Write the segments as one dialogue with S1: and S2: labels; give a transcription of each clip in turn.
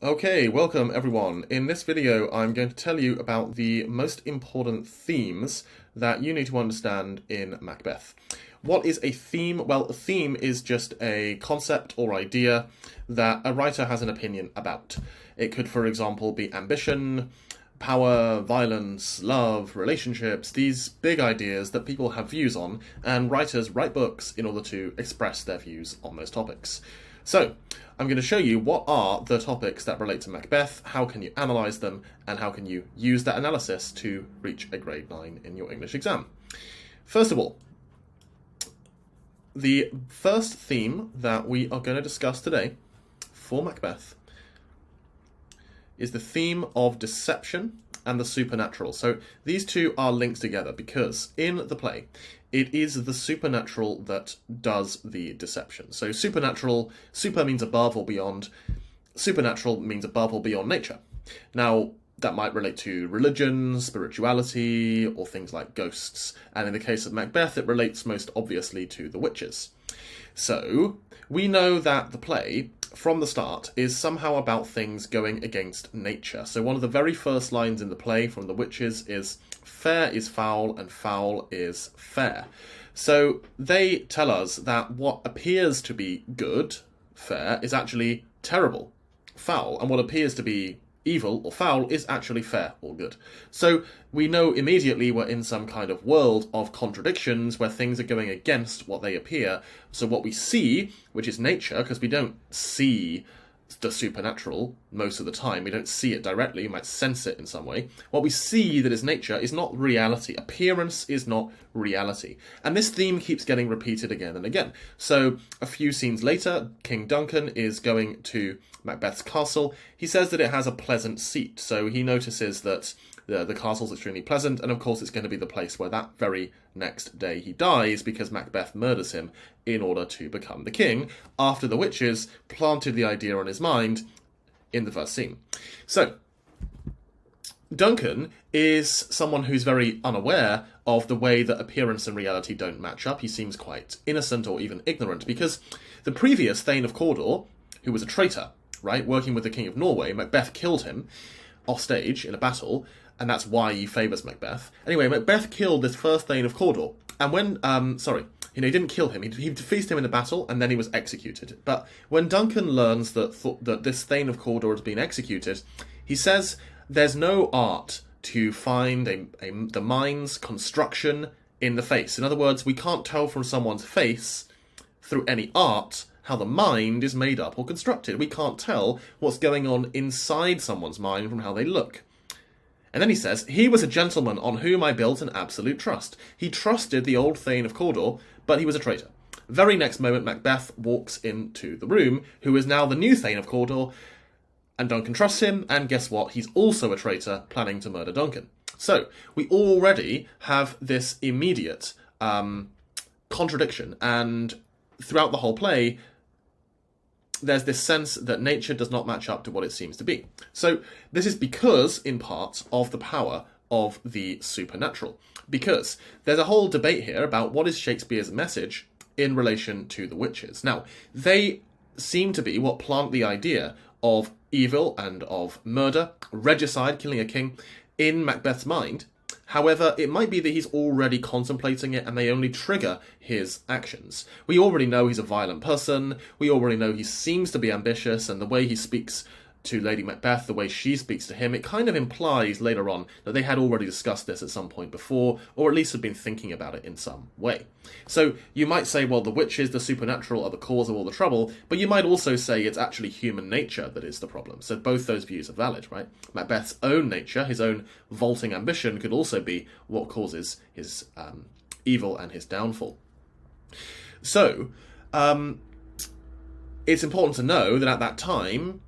S1: Okay, welcome everyone. In this video, I'm going to tell you about the most important themes that you need to understand in Macbeth. What is a theme? Well, a theme is just a concept or idea that a writer has an opinion about. It could, for example, be ambition, power, violence, love, relationships, these big ideas that people have views on, and writers write books in order to express their views on those topics. So, I'm going to show you what are the topics that relate to Macbeth, how can you analyse them, and how can you use that analysis to reach a grade 9 in your English exam. First of all, the first theme that we are going to discuss today for Macbeth is the theme of deception and the supernatural. So these two are linked together because in the play, it is the supernatural that does the deception. So supernatural, super means above or beyond, supernatural means above or beyond nature. Now, that might relate to religion, spirituality, or things like ghosts. And in the case of Macbeth, it relates most obviously to the witches. So, we know that the play, from the start, is somehow about things going against nature. So one of the very first lines in the play from the witches is, "Fair is foul and foul is fair." So they tell us that what appears to be good, fair, is actually terrible, foul, and what appears to be evil or foul is actually fair or good. So we know immediately we're in some kind of world of contradictions where things are going against what they appear. So what we see, which is nature, because we don't see the supernatural most of the time, we don't see it directly, we might sense it in some way. What we see that is nature is not reality. Appearance is not reality. And this theme keeps getting repeated again and again. So a few scenes later, King Duncan is going to Macbeth's castle. He says that it has a pleasant seat, so he notices that the castle's extremely pleasant, and of course it's going to be the place where that very next day he dies because Macbeth murders him in order to become the king, after the witches planted the idea on his mind in the first scene. So, Duncan is someone who's very unaware of the way that appearance and reality don't match up. He seems quite innocent or even ignorant, because the previous Thane of Cawdor, who was a traitor, right, working with the King of Norway, Macbeth killed him off stage in a battle, and that's why he favours Macbeth. Anyway, Macbeth killed this first Thane of Cawdor, and when, he didn't kill him, he defeated him in a battle, and then he was executed. But when Duncan learns that this Thane of Cawdor has been executed, he says there's no art to find the mind's construction in the face. In other words, we can't tell from someone's face, through any art, how the mind is made up or constructed. We can't tell what's going on inside someone's mind from how they look. And then he says, "He was a gentleman on whom I built an absolute trust." He trusted the old Thane of Cawdor, but he was a traitor. Very next moment, Macbeth walks into the room, who is now the new Thane of Cawdor, and Duncan trusts him, and guess what? He's also a traitor, planning to murder Duncan. So, we already have this immediate contradiction, and throughout the whole play, there's this sense that nature does not match up to what it seems to be. So this is because, in part, of the power of the supernatural. Because there's a whole debate here about what is Shakespeare's message in relation to the witches. Now, they seem to be what plant the idea of evil and of murder, regicide, killing a king, in Macbeth's mind. However, it might be that he's already contemplating it and they only trigger his actions. We already know he's a violent person, we already know he seems to be ambitious, and the way he speaks to Lady Macbeth, the way she speaks to him, it kind of implies later on that they had already discussed this at some point before, or at least had been thinking about it in some way. So you might say, well, the witches, the supernatural, are the cause of all the trouble, but you might also say it's actually human nature that is the problem. So both those views are valid, right? Macbeth's own nature, his own vaulting ambition, could also be what causes his evil and his downfall. So, it's important to know that at that time,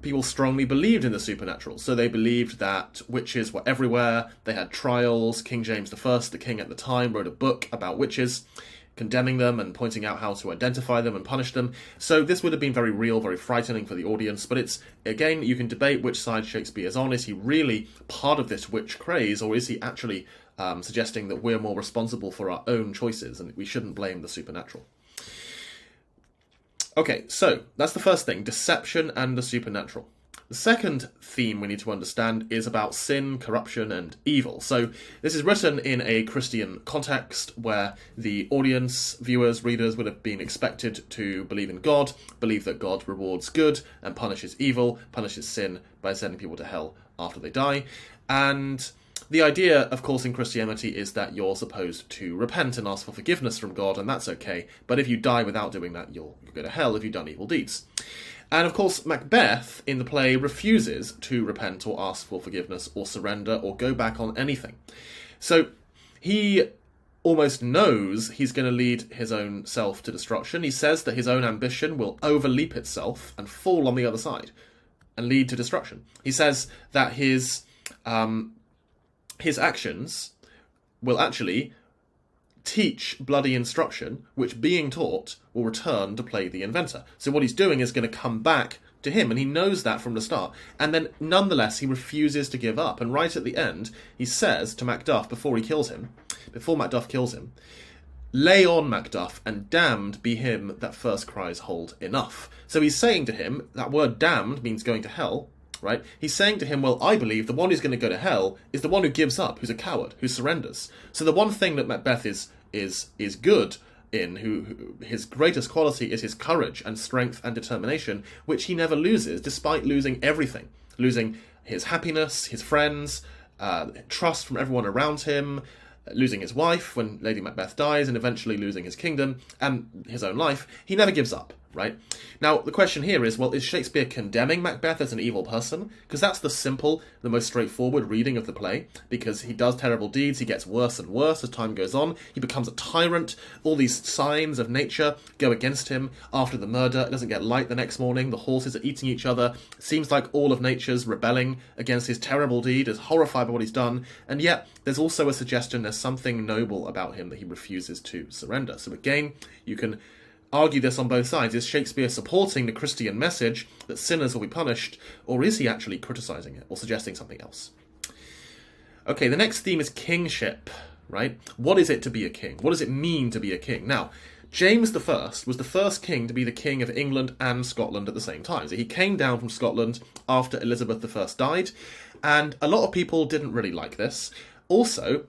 S1: people strongly believed in the supernatural. So they believed that witches were everywhere, they had trials. King James I, the king at the time, wrote a book about witches, condemning them and pointing out how to identify them and punish them. So this would have been very real, very frightening for the audience, but it's, again, you can debate which side Shakespeare is on. Is he really part of this witch craze, or is he actually suggesting that we're more responsible for our own choices and we shouldn't blame the supernatural? Okay, so that's the first thing, deception and the supernatural. The second theme we need to understand is about sin, corruption, and evil. So this is written in a Christian context where the audience, viewers, readers would have been expected to believe in God, believe that God rewards good and punishes evil, punishes sin by sending people to hell after they die. And the idea, of course, in Christianity is that you're supposed to repent and ask for forgiveness from God, and that's okay. But if you die without doing that, you'll go to hell if you've done evil deeds. And of course, Macbeth in the play refuses to repent or ask for forgiveness or surrender or go back on anything. So he almost knows he's going to lead his own self to destruction. He says that his own ambition will overleap itself and fall on the other side and lead to destruction. He says that his actions will actually teach bloody instruction, which being taught will return to plague the inventor. So what he's doing is going to come back to him, and he knows that from the start. And then, nonetheless, he refuses to give up. And right at the end, he says to Macduff, before Macduff kills him, "Lay on, Macduff, and damned be him that first cries hold enough." So he's saying to him, that word damned means going to hell, right? He's saying to him, well, I believe the one who's going to go to hell is the one who gives up, who's a coward, who surrenders. So the one thing that Macbeth is good in, who his greatest quality is his courage and strength and determination, which he never loses, despite losing everything. Losing his happiness, his friends, trust from everyone around him, losing his wife when Lady Macbeth dies, and eventually losing his kingdom and his own life. He never gives up, right? Now, the question here is, well, is Shakespeare condemning Macbeth as an evil person? Because that's the simple, the most straightforward reading of the play, because he does terrible deeds, he gets worse and worse as time goes on, he becomes a tyrant, all these signs of nature go against him. After the murder, it doesn't get light the next morning, the horses are eating each other, it seems like all of nature's rebelling against his terrible deed, is horrified by what he's done, and yet there's also a suggestion there's something noble about him that he refuses to surrender. So again, you can argue this on both sides. Is Shakespeare supporting the Christian message that sinners will be punished, or is he actually criticising it or suggesting something else? Okay, the next theme is kingship, right? What is it to be a king? What does it mean to be a king? Now, James I was the first king to be the king of England and Scotland at the same time. So he came down from Scotland after Elizabeth I died, and a lot of people didn't really like this. Also,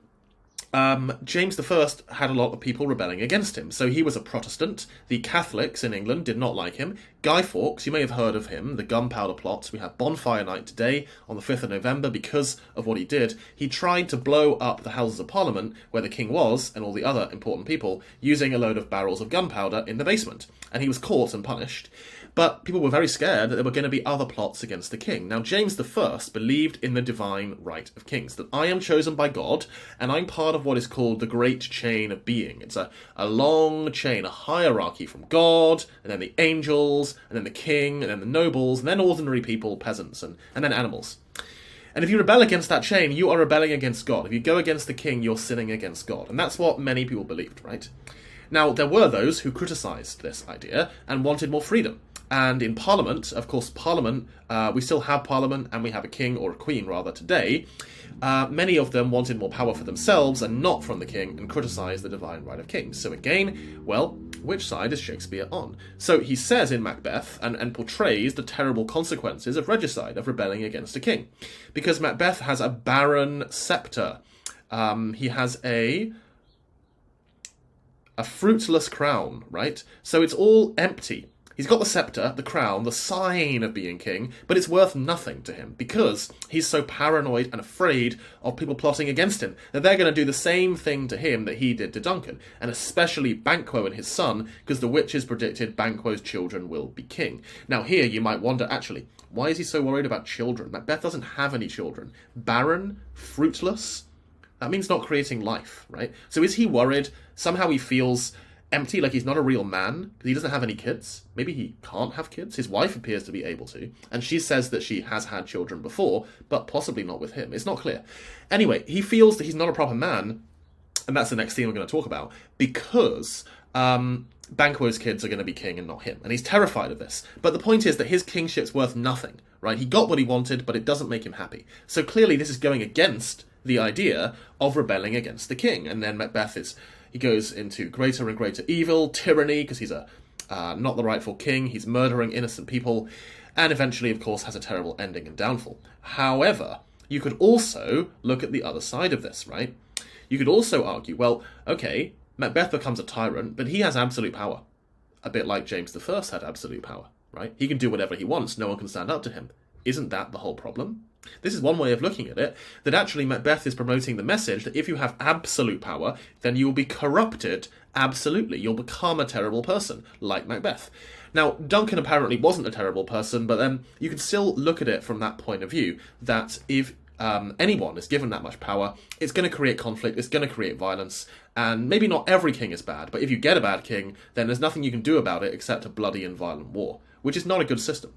S1: James I had a lot of people rebelling against him. So he was a Protestant. The Catholics in England did not like him. Guy Fawkes, you may have heard of him, the Gunpowder Plot. We have Bonfire Night today on the 5th of November because of what he did. He tried to blow up the Houses of Parliament, where the king was, and all the other important people, using a load of barrels of gunpowder in the basement. And he was caught and punished. But people were very scared that there were going to be other plots against the king. Now, James I believed in the divine right of kings, that I am chosen by God, and I'm part of what is called the great chain of being. It's a long chain, a hierarchy from God, and then the angels, and then the king, and then the nobles, and then ordinary people, peasants, and then animals. And if you rebel against that chain, you are rebelling against God. If you go against the king, you're sinning against God. And that's what many people believed, right? Now, there were those who criticised this idea and wanted more freedom. And in Parliament, of course, Parliament, we still have Parliament, and we have a king, or a queen rather, today. Many of them wanted more power for themselves and not from the king, and criticised the divine right of kings. So again, well, which side is Shakespeare on? So he says in Macbeth, and portrays the terrible consequences of regicide, of rebelling against a king. Because Macbeth has a barren sceptre. He has a fruitless crown, right? So it's all empty. He's got the sceptre, the crown, the sign of being king, but it's worth nothing to him because he's so paranoid and afraid of people plotting against him that they're going to do the same thing to him that he did to Duncan, and especially Banquo and his son, because the witches predicted Banquo's children will be king. Now here you might wonder, actually, why is he so worried about children? Macbeth doesn't have any children. Barren, fruitless, that means not creating life, right? So is he worried? Somehow he feels empty, like he's not a real man, because he doesn't have any kids. Maybe he can't have kids. His wife appears to be able to, and she says that she has had children before, but possibly not with him. It's not clear. Anyway, he feels that he's not a proper man, and that's the next thing we're going to talk about, because Banquo's kids are going to be king and not him, and he's terrified of this. But the point is that his kingship's worth nothing, right? He got what he wanted, but it doesn't make him happy. So clearly this is going against the idea of rebelling against the king, and then Macbeth he goes into greater and greater evil, tyranny, because he's a not the rightful king, he's murdering innocent people, and eventually, of course, has a terrible ending and downfall. However, you could also look at the other side of this, right? You could also argue, well, okay, Macbeth becomes a tyrant, but he has absolute power. A bit like James I had absolute power, right? He can do whatever he wants, no one can stand up to him. Isn't that the whole problem? This is one way of looking at it, that actually Macbeth is promoting the message that if you have absolute power, then you will be corrupted absolutely. You'll become a terrible person, like Macbeth. Now, Duncan apparently wasn't a terrible person, but then you can still look at it from that point of view, that if anyone is given that much power, it's going to create conflict, it's going to create violence, and maybe not every king is bad, but if you get a bad king, then there's nothing you can do about it except a bloody and violent war, which is not a good system.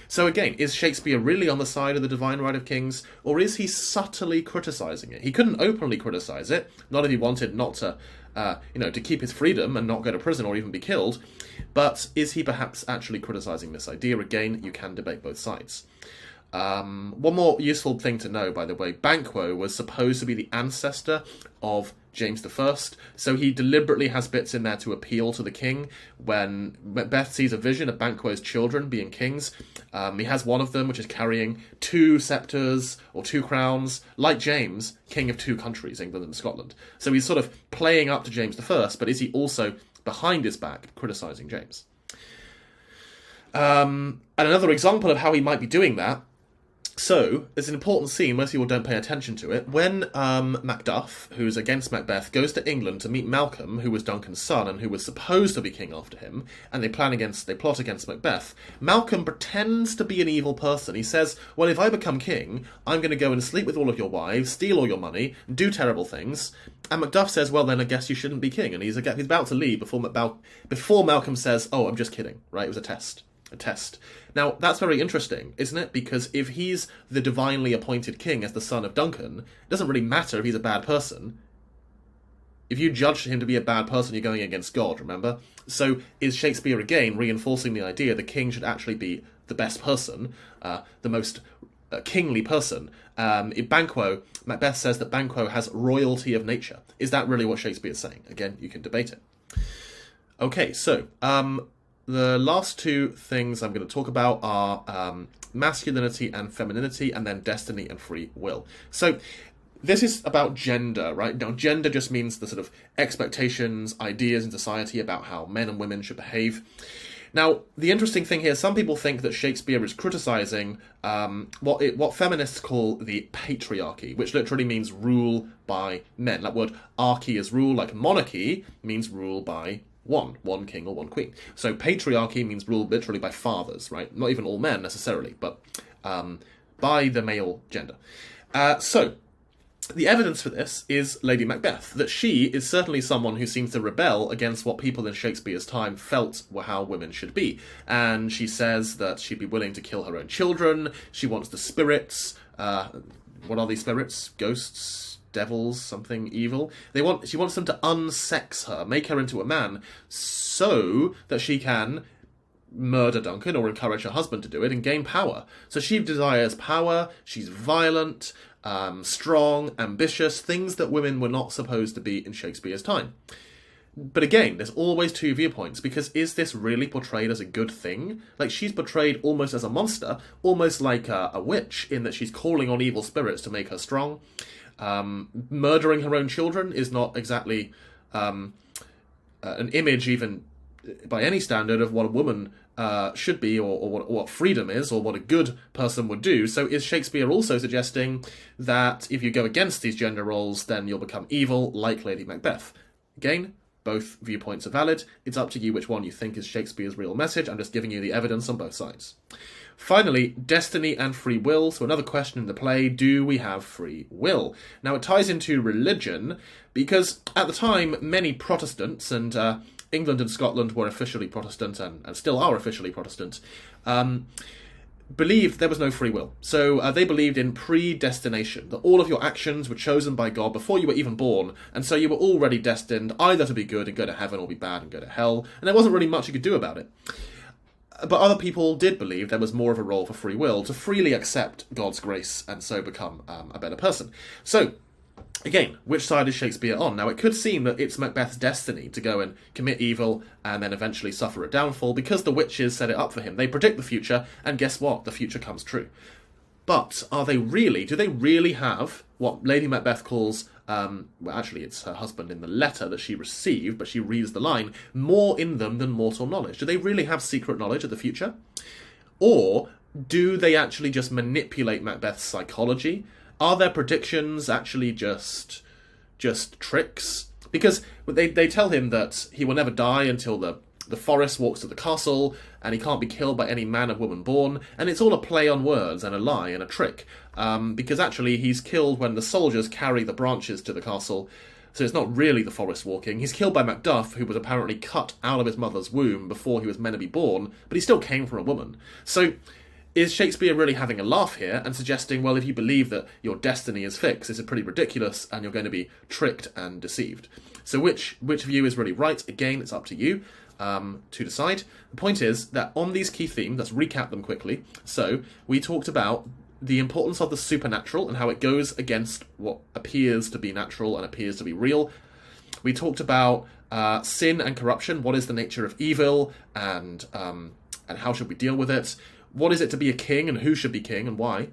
S1: So again, is Shakespeare really on the side of the divine right of kings, or is he subtly criticising it? He couldn't openly criticise it, not if he wanted not to, to keep his freedom and not go to prison or even be killed, but is he perhaps actually criticising this idea? Again, you can debate both sides. One more useful thing to know, by the way, Banquo was supposed to be the ancestor of James I, so he deliberately has bits in there to appeal to the king. When Macbeth sees a vision of Banquo's children being kings, he has one of them which is carrying 2 sceptres or 2 crowns, like James, king of 2 countries, England and Scotland. So he's sort of playing up to James I, but is he also behind his back criticising James? And another example of how he might be doing that, so, there's an important scene, most people don't pay attention to it, when Macduff, who's against Macbeth, goes to England to meet Malcolm, who was Duncan's son and who was supposed to be king after him, and they plot against Macbeth. Malcolm pretends to be an evil person. He says, well, if I become king, I'm going to go and sleep with all of your wives, steal all your money, do terrible things. And Macduff says, well, then I guess you shouldn't be king. And he's about to leave before Malcolm says, oh, I'm just kidding, right? It was a test. Now, that's very interesting, isn't it? Because if he's the divinely appointed king as the son of Duncan, it doesn't really matter if he's a bad person. If you judge him to be a bad person, you're going against God, remember? So is Shakespeare again reinforcing the idea the king should actually be the best person, the most kingly person? In Banquo, Macbeth says that Banquo has royalty of nature. Is that really what Shakespeare is saying? Again, you can debate it. Okay, so the last 2 things I'm going to talk about are masculinity and femininity, and then destiny and free will. So this is about gender, right? Now, gender just means the sort of expectations, ideas in society about how men and women should behave. Now, the interesting thing here, some people think that Shakespeare is criticising what feminists call the patriarchy, which literally means rule by men. That word archy is rule, like monarchy means rule by one king or one queen. So patriarchy means rule literally by fathers, right? Not even all men necessarily, but by the male gender. So the evidence for this is Lady Macbeth, that she is certainly someone who seems to rebel against what people in Shakespeare's time felt were how women should be. And she says that she'd be willing to kill her own children, she wants the spirits, what are these spirits? Ghosts? Devils, something evil. She wants them to unsex her, make her into a man, so that she can murder Duncan or encourage her husband to do it and gain power. So she desires power, she's violent, strong, ambitious, things that women were not supposed to be in Shakespeare's time. But again, there's always 2 viewpoints, because is this really portrayed as a good thing? Like, she's portrayed almost as a monster, almost like a witch, in that she's calling on evil spirits to make her strong. Murdering her own children is not exactly an image, even by any standard, of what a woman should be, or what freedom is, or what a good person would do. So is Shakespeare also suggesting that if you go against these gender roles, then you'll become evil, like Lady Macbeth? Again, both viewpoints are valid. It's up to you which one you think is Shakespeare's real message. I'm just giving you the evidence on both sides. Finally, destiny and free will. So another question in the play, do we have free will? Now, it ties into religion, because at the time, many Protestants, and England and Scotland were officially Protestant, and still are officially Protestant, believed there was no free will. So they believed in predestination, that all of your actions were chosen by God before you were even born, and so you were already destined either to be good and go to heaven, or be bad and go to hell, and there wasn't really much you could do about it. But other people did believe there was more of a role for free will, to freely accept God's grace and so become a better person. So Again, which side is Shakespeare on? Now, it could seem that it's Macbeth's destiny to go and commit evil and then eventually suffer a downfall because the witches set it up for him. They predict the future, and guess what? The future comes true. But are they really? Do they really have what Lady Macbeth calls, well, actually it's her husband in the letter that she received, but she reads the line, more in them than mortal knowledge? Do they really have secret knowledge of the future? Or do they actually just manipulate Macbeth's psychology? Are their predictions actually just tricks? Because they tell him that he will never die until the forest walks to the castle, and he can't be killed by any man or woman born, and it's all a play on words and a lie and a trick, because actually he's killed when the soldiers carry the branches to the castle, so it's not really the forest walking. He's killed by Macduff, who was apparently cut out of his mother's womb before he was meant to be born, but he still came from a woman. So is Shakespeare really having a laugh here and suggesting, well, if you believe that your destiny is fixed, it's pretty ridiculous and you're going to be tricked and deceived? So which view is really right? Again, it's up to you to decide. The point is that on these key themes, let's recap them quickly. So we talked about the importance of the supernatural and how it goes against what appears to be natural and appears to be real. We talked about sin and corruption. What is the nature of evil, and how should we deal with it? What is it to be a king, and who should be king, and why?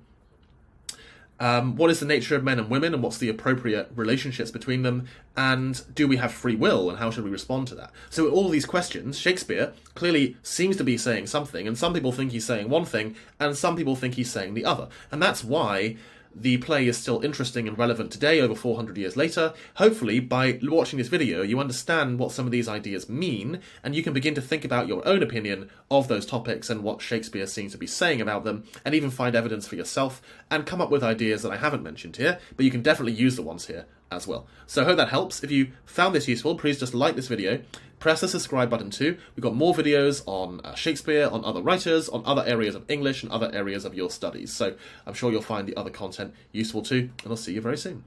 S1: What is the nature of men and women, and what's the appropriate relationships between them? And do we have free will, and how should we respond to that? So all of these questions, Shakespeare clearly seems to be saying something, and some people think he's saying one thing, and some people think he's saying the other. And that's why the play is still interesting and relevant today, over 400 years later. Hopefully, by watching this video, you understand what some of these ideas mean, and you can begin to think about your own opinion of those topics and what Shakespeare seems to be saying about them, and even find evidence for yourself, and come up with ideas that I haven't mentioned here, but you can definitely use the ones here as well. So I hope that helps. If you found this useful, please just like this video, press the subscribe button too. We've got more videos on Shakespeare, on other writers, on other areas of English and other areas of your studies. So I'm sure you'll find the other content useful too, and I'll see you very soon.